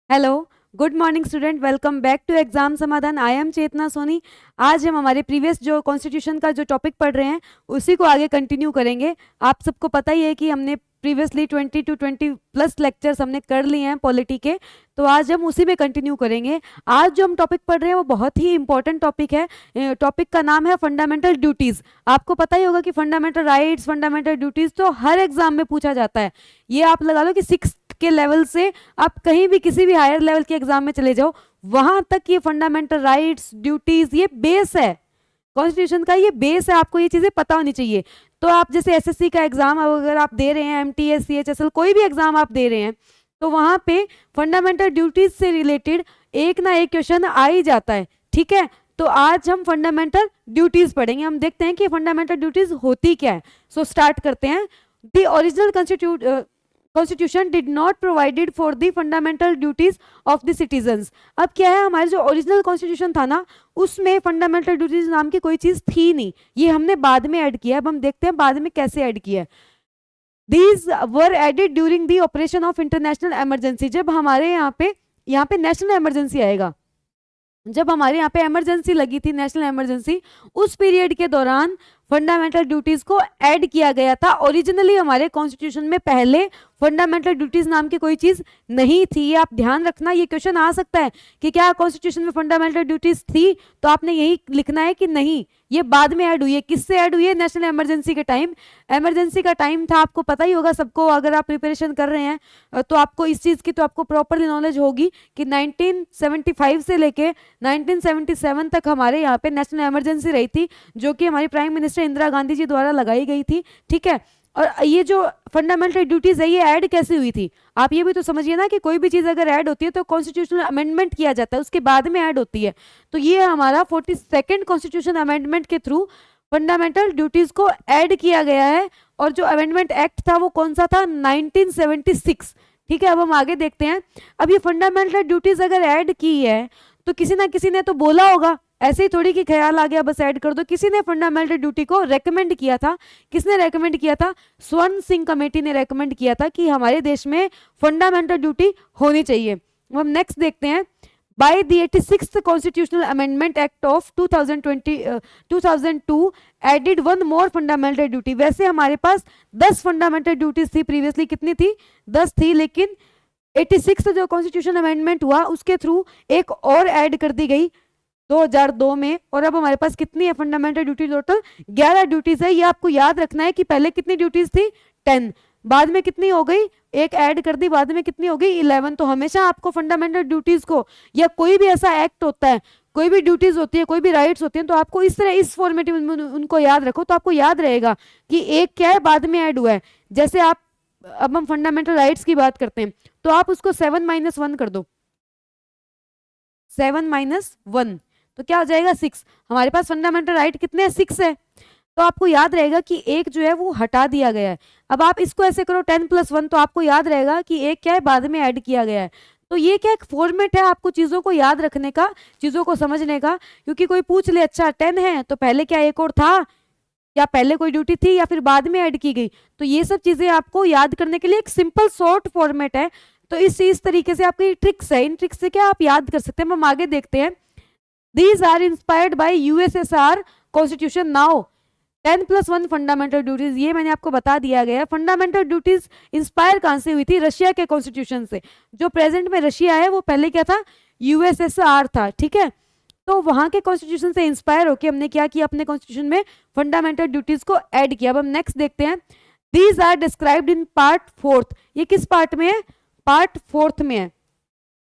Hello, good morning student, welcome back to exam Samadhan. I am Chetna Soni. आज हम हमारे previous जो कॉन्स्टिट्यूशन का जो टॉपिक पढ़ रहे हैं उसी को आगे कंटिन्यू करेंगे। आप सबको पता ही है कि हमने प्रीवियसली 20 to 20+ लेक्चर्स हमने कर लिए हैं पॉलिटी के, तो आज हम उसी में कंटिन्यू करेंगे। आज जो हम टॉपिक पढ़ रहे हैं वो बहुत ही इंपॉर्टेंट टॉपिक है। टॉपिक का नाम है फंडामेंटल ड्यूटीज़। आपको पता ही होगा कि फंडामेंटल राइट्स, फंडामेंटल ड्यूटीज़ तो हर एग्जाम में पूछा जाता है। ये आप लगा लो कि 6th के लेवल से आप कहीं भी किसी भी हायर लेवल के एग्जाम में चले जाओ, वहां तक ये फंडामेंटल राइट्स, ड्यूटीज, ये बेस है कॉन्स्टिट्यूशन का, ये बेस है। आपको ये चीजें पता होनी चाहिए। तो आप जैसे एसएससी का एग्जाम अगर आप दे रहे हैं, एमटीएस, सीएचएसएल, कोई भी एग्जाम आप दे रहे हैं, तो वहां पे फंडामेंटल ड्यूटीज से रिलेटेड एक ना एक क्वेश्चन आ ही जाता है। ठीक है, तो आज हम फंडामेंटल ड्यूटीज पढ़ेंगे। हम देखते हैं कि फंडामेंटल ड्यूटीज होती क्या है। सो स्टार्ट करते हैं। The original constitution did not provided for the fundamental duties of the citizens. अब क्या है, हमारे जो ओरिजिनल कॉन्स्टिट्यूशन था ना, उसमें फंडामेंटल ड्यूटीज नाम की कोई चीज थी नहीं। ये हमने बाद में ऐड किया है। अब हम देखते हैं बाद में कैसे ऐड किया है। These were added during the operation of international emergency. जब हमारे यहाँ पे नेशनल इमरजेंसी आएगा, जब हमारे यहाँ पे इमरजेंसी लगी थी, नेशनल इमरजेंसी, उस पीरियड के दौरान फंडामेंटल ड्यूटीज को ऐड किया गया था। ओरिजिनली हमारे कॉन्स्टिट्यूशन में पहले फंडामेंटल ड्यूटीज नाम की कोई चीज नहीं थी। ये आप ध्यान रखना। ये क्वेश्चन आ सकता है कि क्या कॉन्स्टिट्यूशन में फंडामेंटल ड्यूटीज थी, तो आपने यही लिखना है कि नहीं, ये बाद में ऐड हुई है। किससे ऐड हुई है? नेशनल इमरजेंसी के टाइम। इमरजेंसी का टाइम था, आपको पता ही होगा सबको। अगर आप प्रिपरेशन कर रहे हैं तो आपको इस चीज की तो आपको प्रॉपरली नॉलेज होगी कि 1975 से लेके 1977 तक हमारे यहाँ पे नेशनल इमरजेंसी रही थी, जो कि हमारी प्राइम मिनिस्टर इंदिरा गांधी जी द्वारा लगाई गई थी। ठीक है, और ये जो फंडामेंटल ड्यूटीज है, ये ऐड कैसे हुई थी? आप ये भी तो समझिए ना कि कोई भी चीज अगर ऐड होती है तो कॉन्स्टिट्यूशनल अमेंडमेंट किया जाता है, उसके बाद में ऐड होती है। तो ये हमारा 42nd कॉन्स्टिट्यूशन अमेंडमेंट के थ्रू फंडामेंटल ड्यूटीज को ऐड किया गया है। और जो अमेंडमेंट एक्ट था वो कौन सा था? 1976। ठीक है, अब हम आगे देखते हैं। अब ये फंडामेंटल ड्यूटीज अगर ऐड की है तो किसी ना किसी ने तो बोला होगा, ऐसे ही थोड़ी कि ख्याल आ गया बस ऐड कर दो। किसी ने फंडामेंटल ड्यूटी को रेकमेंड किया था। किसने रेकमेंड किया था? स्वर्ण सिंह कमेटी ने रेकमेंड किया था कि हमारे देश में फंडामेंटल ड्यूटी होनी चाहिए। हम नेक्स्ट देखते हैं। By the 86th constitutional amendment act of 2002 added one more fundamental duty. वैसे हमारे पास 10 फंडामेंटल ड्यूटीज थी प्रीवियसली। कितनी थी? 10 थी, लेकिन 86 जो कॉन्स्टिट्यूशन अमेंडमेंट हुआ उसके थ्रू एक और ऐड कर दी गई 2002 में। और अब हमारे पास कितनी है फंडामेंटल ड्यूटी? टोटल 11 ड्यूटीज है। ये आपको याद रखना है कि पहले कितनी ड्यूटीज थी? 10। बाद में कितनी हो गई? एक ऐड कर दी, बाद में कितनी हो गई? 11। तो हमेशा आपको फंडामेंटल ड्यूटीज को, या कोई भी ऐसा एक्ट होता है, कोई भी ड्यूटीज होती है, कोई भी राइट्स होती हैं, तो आपको इस तरह इस फॉर्मेट में उनको याद रखो, तो आपको याद रहेगा कि एक क्या है, बाद में ऐड हुआ है। जैसे आप, अब हम फंडामेंटल राइट्स की बात करते हैं, तो आप उसको 7 - 1 कर दो। 7 - 1 तो क्या हो जाएगा? 6। हमारे पास फंडामेंटल राइट कितने हैं? 6 है। तो आपको याद रहेगा कि एक जो है वो हटा दिया गया है। अब आप इसको ऐसे करो 10 + 1, तो आपको याद रहेगा कि एक क्या है, बाद में ऐड किया गया है। तो ये क्या एक फॉर्मेट है आपको चीज़ों को याद रखने का, चीज़ों को समझने का। क्योंकि कोई पूछ ले, अच्छा 10 है तो पहले क्या एक और था, या पहले कोई ड्यूटी थी, या फिर बाद में ऐड की गई? तो ये सब चीज़ें आपको याद करने के लिए एक सिंपल शॉर्ट फॉर्मेट है। तो इस तरीके से आपकी ट्रिक्स है, इन ट्रिक्स से क्या आप याद कर सकते हैं। हम आगे देखते हैं। These are inspired by USSR constitution. Now 10 + 1 fundamental duties, ये मैंने आपको बता दिया गया। फंडामेंटल ड्यूटीज इंस्पायर कहां से हुई थी? रशिया के कॉन्स्टिट्यूशन से। जो प्रेजेंट में रशिया है वो पहले क्या था? यूएसएसआर था। ठीक है, तो वहां के कॉन्स्टिट्यूशन से इंस्पायर होकर हमने क्या किया? अपने कॉन्स्टिट्यूशन में फंडामेंटल ड्यूटीज को ऐड किया। अब हम नेक्स्ट देखते हैं। These are described in part 4। ये किस पार्ट में है? पार्ट 4 में है।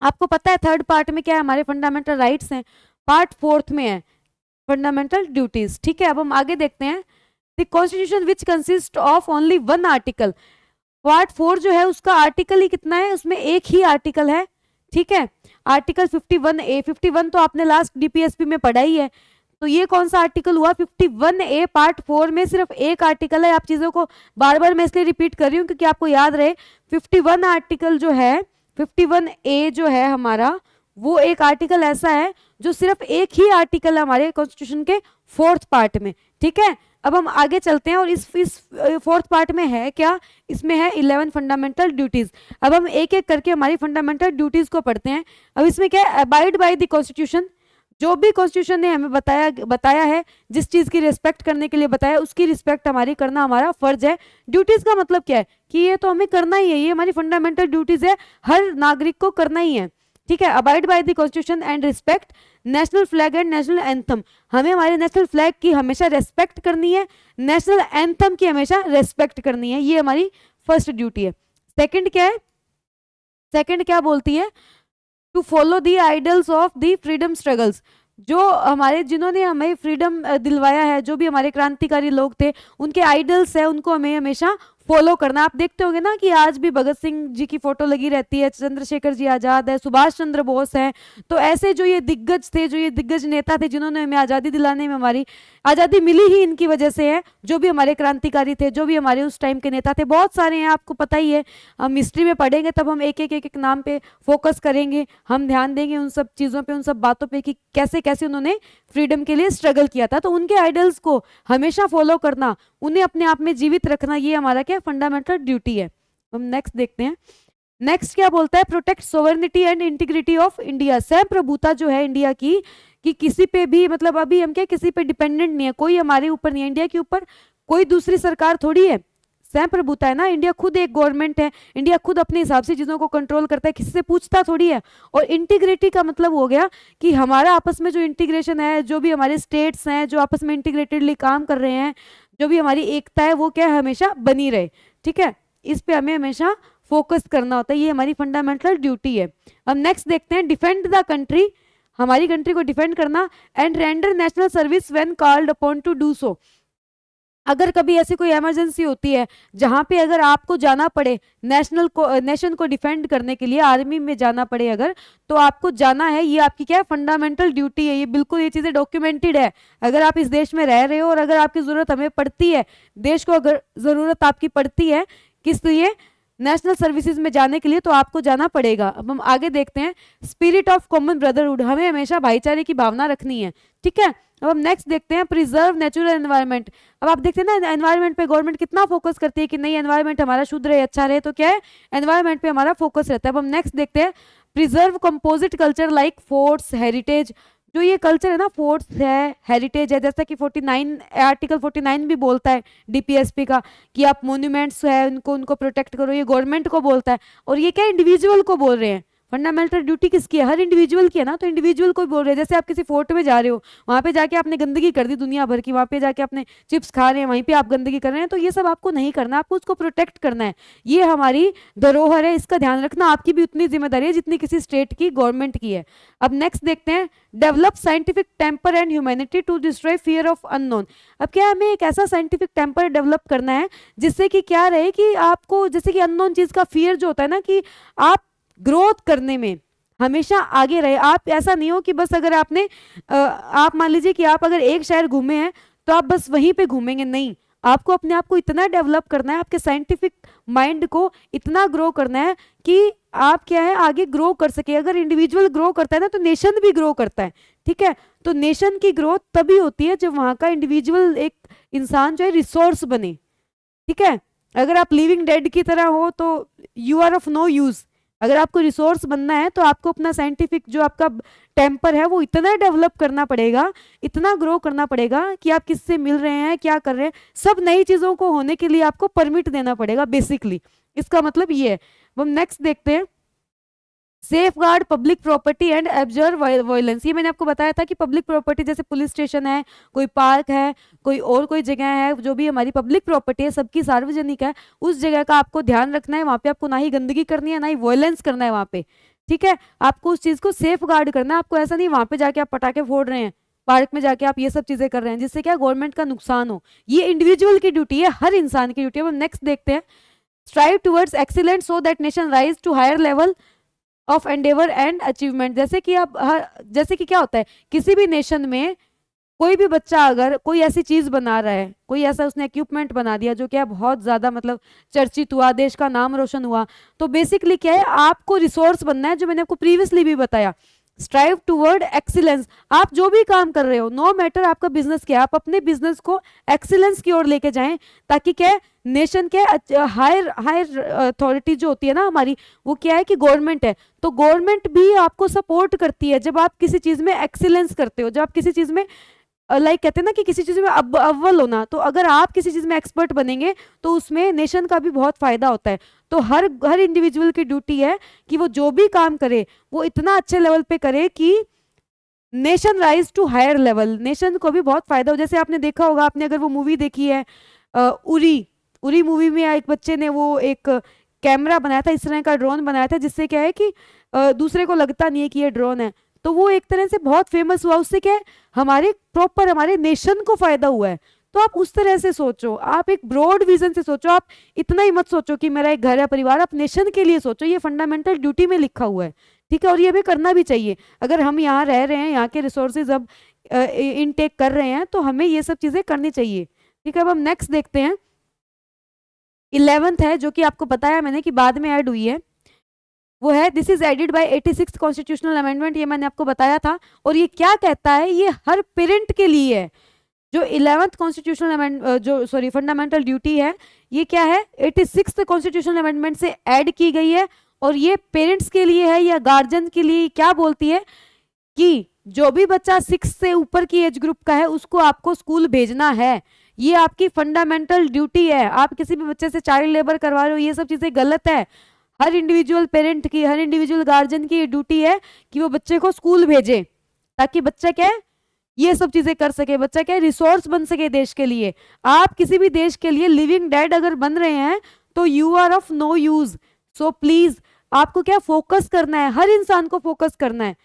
आपको पता है 3rd पार्ट में क्या है? हमारे फंडामेंटल राइट्स हैं। पार्ट 4 में है फंडामेंटल ड्यूटीज। ठीक है, अब हम आगे देखते हैं। The constitution which consist of only 1 article. Part 4 जो है उसका आर्टिकल ही कितना है? उसमें एक ही आर्टिकल है। ठीक है, आर्टिकल 51A। 51 तो आपने लास्ट डीपीएसपी में पढ़ा ही है। तो ये कौन सा आर्टिकल हुआ? 51A। पार्ट 4 में सिर्फ एक आर्टिकल है। आप चीजों को बार बार मैं इसलिए रिपीट कर रही हूँ क्योंकि आपको याद रहे। 51 आर्टिकल जो है, 51A जो है हमारा, वो एक आर्टिकल ऐसा है जो सिर्फ एक ही आर्टिकल है हमारे कॉन्स्टिट्यूशन के 4th पार्ट में। ठीक है, अब हम आगे चलते हैं और इस फोर्थ पार्ट में है क्या, इसमें है 11 फंडामेंटल ड्यूटीज। अब हम एक एक करके हमारी फंडामेंटल ड्यूटीज को पढ़ते हैं। अब इसमें क्या है, अबाइड बाय द कॉन्स्टिट्यूशन, जो भी कॉन्स्टिट्यूशन ने हमें बताया है, जिस चीज की रिस्पेक्ट करने के लिए बताया, उसकी रिस्पेक्ट हमारी करना हमारा फर्ज है। ड्यूटीज का मतलब क्या है कि ये तो हमें करना ही है, ये हमारी फंडामेंटल ड्यूटीज है, हर नागरिक को करना ही है, ठीक है। Abide by the constitution and respect national flag and national anthem, हमें हमारे नेशनल फ्लैग की हमेशा रेस्पेक्ट करनी है, नेशनल एंथम की हमेशा रेस्पेक्ट करनी है, ये हमारी फर्स्ट ड्यूटी है। सेकंड क्या है, सेकंड क्या बोलती है, to follow the ideals of the freedom struggles, जो हमारे जिन्होंने हमें फ्रीडम दिलवाया है, जो भी हमारे क्रांतिकारी लोग थे, उनके आइडल्स है, उनको हमें हमेशा फॉलो करना। आप देखते होंगे ना कि आज भी भगत सिंह जी की फोटो लगी रहती है, चंद्रशेखर जी आजाद है, सुभाष चंद्र बोस है, तो ऐसे जो ये दिग्गज थे, जो ये दिग्गज नेता थे, जिन्होंने हमें आज़ादी दिलाने में, हमारी आज़ादी मिली ही इनकी वजह से है, जो भी हमारे क्रांतिकारी थे, जो भी हमारे उस टाइम के नेता थे, बहुत सारे हैं, आपको पता ही है। हम हिस्ट्री में पढ़ेंगे तब हम एक एक नाम पे फोकस करेंगे, हम ध्यान देंगे उन सब चीज़ों पे, उन सब बातों पे कि कैसे कैसे उन्होंने फ्रीडम के लिए स्ट्रगल किया था। तो उनके आइडल्स को हमेशा फॉलो करना, उन्हें अपने आप में जीवित रखना, ये हमारा क्या फंडामेंटल ड्यूटी है। हम नेक्स्ट देखते हैं। नेक्स्ट क्या बोलता है, protect sovereignty and integrity of India, संप्रभुता जो है इंडिया की, कि किसी पे भी मतलब अभी हम क्या किसी पे डिपेंडेंट नहीं है, कोई हमारे ऊपर नहीं है, इंडिया के ऊपर कोई दूसरी सरकार थोड़ी है, संप्रभुता है ना, इंडिया खुद एक गवर्नमेंट है, इंडिया खुद अपने हिसाब से चीज़ों को कंट्रोल करता है, किसी से पूछता थोड़ी है। और इंटीग्रिटी का मतलब हो गया कि हमारा आपस में जो इंटीग्रेशन है, जो भी हमारे स्टेट्स हैं जो आपस में इंटीग्रेटेडली काम कर रहे हैं, जो भी हमारी एकता है वो क्या हमेशा बनी रहे, ठीक है, इस पे हमें हमेशा फोकस करना होता है, ये हमारी फंडामेंटल ड्यूटी है। अब नेक्स्ट देखते हैं, डिफेंड द कंट्री, हमारी कंट्री को डिफेंड करना, and render national service when called upon two do so, अगर कभी ऐसी कोई इमरजेंसी होती है जहां पे अगर आपको जाना पड़े नेशन को डिफेंड करने के लिए, आर्मी में जाना पड़े अगर, तो आपको जाना है, ये आपकी क्या है फंडामेंटल ड्यूटी है, ये बिल्कुल ये चीज़ें डॉक्यूमेंटेड है। अगर आप इस देश में रह रहे हो और अगर आपकी ज़रूरत हमें पड़ती है, देश को अगर ज़रूरत आपकी पड़ती है किस लिए, नेशनल सर्विसेज में जाने के लिए, तो आपको जाना पड़ेगा। अब हम आगे देखते हैं, स्पिरिट ऑफ कॉमन ब्रदरहुड, हमें हमेशा भाईचारे की भावना रखनी है, ठीक है। अब हम नेक्स्ट देखते हैं, प्रिजर्व नेचुरल एनवायरनमेंट। अब आप देखते हैं ना एनवायरनमेंट पे गवर्नमेंट कितना फोकस करती है कि नहीं एनवायरनमेंट हमारा शुद्ध रहे, अच्छा रहे, तो क्या है एनवायरनमेंट पे हमारा फोकस रहता है। अब हम नेक्स्ट देखते हैं, preserve composite culture like forts heritage, जो ये कल्चर है ना, फोर्ट्स है, हेरिटेज है, जैसा कि 49 आर्टिकल 49 भी बोलता है डीपीएसपी का कि आप मोन्यूमेंट्स है उनको प्रोटेक्ट करो, ये गवर्नमेंट को बोलता है। और ये क्या इंडिविजुअल को बोल रहे हैं, फंडामेंटल ड्यूटी किसकी है, हर इंडिविजुअल की है ना, तो इंडिविजुअल को बोल रहे हैं। जैसे आप किसी फोर्ट में जा रहे हो, वहाँ पे जाके आपने गंदगी कर दी दुनिया भर की, वहाँ पे जाके आपने चिप्स खा रहे हैं, वहीं पे आप गंदगी कर रहे हैं, तो ये सब आपको नहीं करना, आपको उसको प्रोटेक्ट करना है, ये हमारी धरोहर है, इसका ध्यान रखना आपकी भी उतनी जिम्मेदारी है जितनी किसी स्टेट की गवर्नमेंट की है। अब नेक्स्ट देखते हैं, develop scientific temper and humanity to destroy fear of unknown. अब क्या हमें एक ऐसा साइंटिफिक टेम्पर डेवलप करना है जिससे कि क्या रहे कि आपको, जैसे कि अननोन चीज का फियर जो होता है ना, कि आप ग्रोथ करने में हमेशा आगे रहे। आप ऐसा नहीं हो कि बस अगर आपने आप मान लीजिए कि आप अगर एक शहर घूमे हैं तो आप बस वहीं पे घूमेंगे, नहीं, आपको अपने आप को इतना डेवलप करना है, आपके साइंटिफिक माइंड को इतना ग्रो करना है कि आप क्या है आगे ग्रो कर सके। अगर इंडिविजुअल ग्रो करता है ना तो नेशन भी ग्रो करता है, ठीक है। तो नेशन की ग्रोथ तभी होती है जब वहाँ का इंडिविजुअल एक इंसान जो है रिसोर्स बने, ठीक है। अगर आप लिविंग डेड की तरह हो तो you are of no use. अगर आपको रिसोर्स बनना है तो आपको अपना साइंटिफिक जो आपका टेम्पर है वो इतना डेवलप करना पड़ेगा, इतना ग्रो करना पड़ेगा कि आप किससे मिल रहे हैं, क्या कर रहे हैं, सब नई चीज़ों को होने के लिए आपको परमिट देना पड़ेगा बेसिकली, इसका मतलब ये है। हम नेक्स्ट देखते हैं, safe guard public property and observe violence. ये मैंने आपको बताया था कि पब्लिक प्रॉपर्टी जैसे पुलिस स्टेशन है, कोई पार्क है, कोई जगह है, जो भी हमारी पब्लिक प्रॉपर्टी है, सबकी सार्वजनिक है, उस जगह का आपको ध्यान रखना है। वहाँ पे आपको ना ही गंदगी करनी है, ना ही वायलेंस करना है वहाँ पे, ठीक है। आपको उस चीज़ को सेफ गार्ड करना है। आपको ऐसा नहीं वहाँ पे जाके आप पटाखे फोड़ रहे हैं, पार्क में जाके आप ये सब चीज़ें कर रहे हैं जिससे क्या गवर्नमेंट का नुकसान हो। ये इंडिविजुअल की ड्यूटी है, हर इंसान की ड्यूटी है। हम नेक्स्ट देखते हैं, strive towards excellence so that nation rise to higher level of endeavour and achievement. जैसे कि क्या होता है किसी भी नेशन में, कोई भी बच्चा अगर कोई ऐसी चीज बना रहा है, कोई ऐसा उसने इक्विपमेंट बना दिया जो क्या बहुत ज्यादा मतलब चर्चित हुआ, देश का नाम रोशन हुआ, तो बेसिकली क्या है आपको रिसोर्स बनना है, जो मैंने आपको प्रीवियसली भी बताया। Strive toward excellence. आप जो भी काम कर रहे हो, नो मैटर आपका बिजनेस क्या है, आप अपने बिजनेस को एक्सीलेंस की ओर लेके जाएं, ताकि क्या है, नेशन के हायर हायर अथॉरिटी जो होती है ना हमारी, वो क्या है कि गवर्नमेंट है, तो गवर्नमेंट भी आपको सपोर्ट करती है जब आप किसी चीज में एक्सीलेंस करते हो, जब आप किसी चीज में लाइक कहते हैं ना कि किसी चीज में अव्वल होना, तो अगर आप किसी चीज में एक्सपर्ट बनेंगे तो उसमें नेशन का भी बहुत फायदा होता है। तो हर हर इंडिविजुअल की ड्यूटी है कि वो जो भी काम करे वो इतना अच्छे लेवल पे करे कि nation rise to higher level, nation को भी बहुत फायदा हो। जैसे आपने देखा होगा, आपने अगर वो मूवी देखी है उरी, उरी मूवी में एक बच्चे ने वो एक कैमरा बनाया था, इस तरह का ड्रोन बनाया था, जिससे क्या है कि दूसरे को लगता नहीं है कि ये ड्रोन है, तो वो एक तरह से बहुत फेमस हुआ। उससे क्या है, हमारे प्रॉपर हमारे नेशन को फायदा हुआ है। तो आप उस तरह से सोचो, आप एक ब्रॉड विजन से सोचो, आप इतना ही मत सोचो कि मेरा एक घर है परिवार, आप नेशन के लिए सोचो, ये फंडामेंटल ड्यूटी में लिखा हुआ है, ठीक है, और ये हमें करना भी चाहिए। अगर हम यहाँ रह रहे हैं, यहाँ के रिसोर्सेज अब इनटेक कर रहे हैं, तो हमें ये सब चीजें करनी चाहिए, ठीक है। अब हम नेक्स्ट देखते हैं, 11th है, जो कि आपको बताया मैंने कि बाद में ऐड हुई है, वो है this is added by 86th constitutional amendment. ये मैंने आपको बताया था, और ये क्या कहता है, ये हर पेरेंट के लिए है। जो 11th कॉन्स्टिट्यूशनल अमेंडमेंट, जो सॉरी फंडामेंटल ड्यूटी है, ये क्या है, 86th कॉन्स्टिट्यूशनल अमेंडमेंट से ऐड की गई है, और ये पेरेंट्स के लिए है या गार्जियन के लिए। क्या बोलती है कि जो भी बच्चा 6 से ऊपर की एज ग्रुप का है, उसको आपको स्कूल भेजना है, ये आपकी फंडामेंटल ड्यूटी है। आप किसी भी बच्चे से चाइल्ड लेबर करवा रहे हो, ये सब चीजें गलत है। हर इंडिविजुअल पेरेंट की, हर इंडिविजुअल गार्जियन की ड्यूटी है कि वो बच्चे को स्कूल भेजे, ताकि बच्चा क्या है, ये सब चीजें कर सके, बच्चा क्या है, रिसोर्स बन सके देश के लिए। आप किसी भी देश के लिए लिविंग डेड अगर बन रहे हैं तो you are of no use. So please आपको क्या फोकस करना है, हर इंसान को फोकस करना है,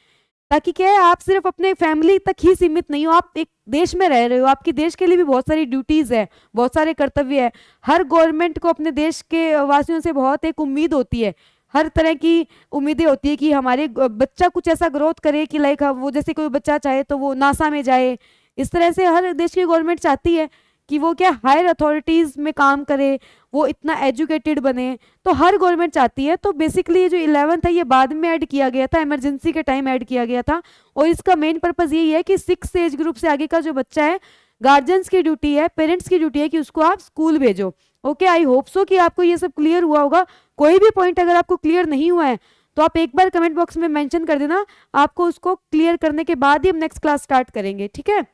ताकि क्या है, आप सिर्फ अपने फैमिली तक ही सीमित नहीं हो, आप एक देश में रह रहे हो, आपकी देश के लिए भी बहुत सारी ड्यूटीज है, बहुत सारे कर्तव्य है। हर गवर्नमेंट को अपने देश के वासियों से बहुत एक उम्मीद होती है, हर तरह की उम्मीदें होती है कि हमारे बच्चा कुछ ऐसा ग्रोथ करे कि लाइक वो, जैसे कोई बच्चा चाहे तो वो नासा में जाए, इस तरह से हर देश की गवर्नमेंट चाहती है कि वो क्या हायर अथॉरिटीज में काम करे, वो इतना एजुकेटेड बने, तो हर गवर्नमेंट चाहती है। तो बेसिकली ये जो 11th है, ये बाद में ऐड किया गया था, इमरजेंसी के टाइम ऐड किया गया था, और इसका मेन पर्पज यही है कि 6 एज ग्रुप से आगे का जो बच्चा है, गार्जियंस की ड्यूटी है, पेरेंट्स की ड्यूटी है कि उसको आप स्कूल भेजो। ओके, आई होप सो कि आपको ये सब क्लियर हुआ होगा। कोई भी पॉइंट अगर आपको क्लियर नहीं हुआ है तो आप एक बार कमेंट बॉक्स में मेंशन कर देना, आपको उसको क्लियर करने के बाद ही हम नेक्स्ट क्लास स्टार्ट करेंगे, ठीक है।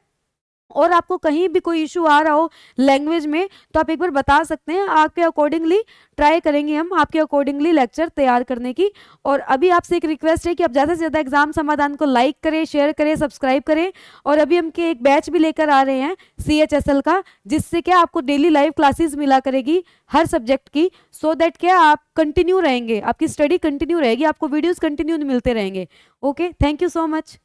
और आपको कहीं भी कोई इशू आ रहा हो लैंग्वेज में तो आप एक बार बता सकते हैं, आपके अकॉर्डिंगली ट्राई करेंगे हम आपके अकॉर्डिंगली लेक्चर तैयार करने की। और अभी आपसे एक रिक्वेस्ट है कि आप ज़्यादा से ज़्यादा एग्जाम समाधान को लाइक करें, शेयर करें, सब्सक्राइब करें। और अभी हम के एक बैच भी लेकर आ रहे हैं CHSL का, जिससे क्या आपको डेली लाइव क्लासेस मिला करेगी हर सब्जेक्ट की, सो दैट क्या आप कंटिन्यू रहेंगे, आपकी स्टडी कंटिन्यू रहेगी, आपको वीडियोज़ कंटिन्यू मिलते रहेंगे। Okay, thank you so much.